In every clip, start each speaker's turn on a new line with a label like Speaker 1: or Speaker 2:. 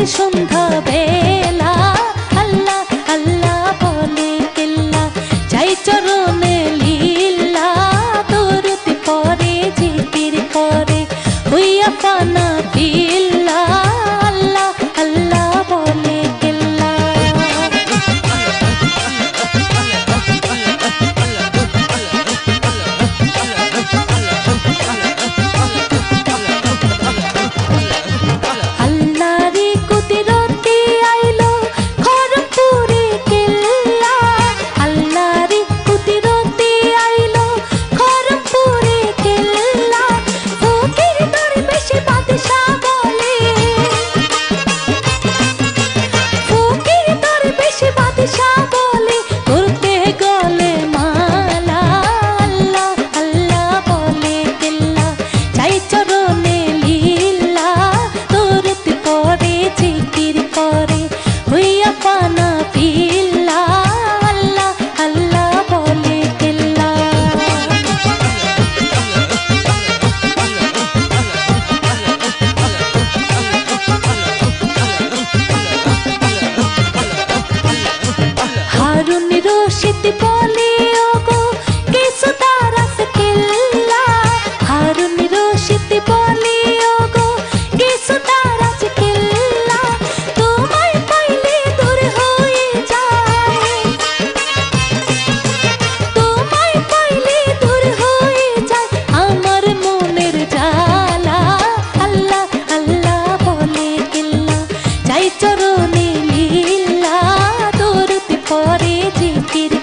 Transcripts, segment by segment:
Speaker 1: সন্ধ্যা বেলা আল্লাহ আল্লাহ বলে কেল্লা চাই চরণে লীলা দরুদ পরে জিকির করে হইয়া ফানা বিল্লা আল্লাহ আল্লাহ বলে কেল্লা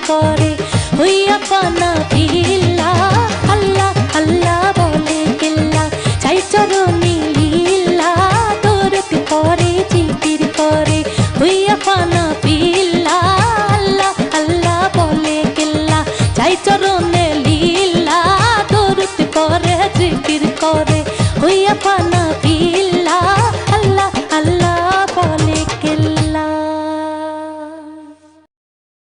Speaker 1: করে হইয়া পানা বিল্লা আল্লাহ আল্লাহ বলে কেল্লা চাই চরণে লীলা দরুদ পরে জিকির করে হইয়া পানা বিল্লা আল্লাহ আল্লাহ বলে কেল্লা চাই চরণে লীলা দরুদ পরে জিকির করে হইয়া পানা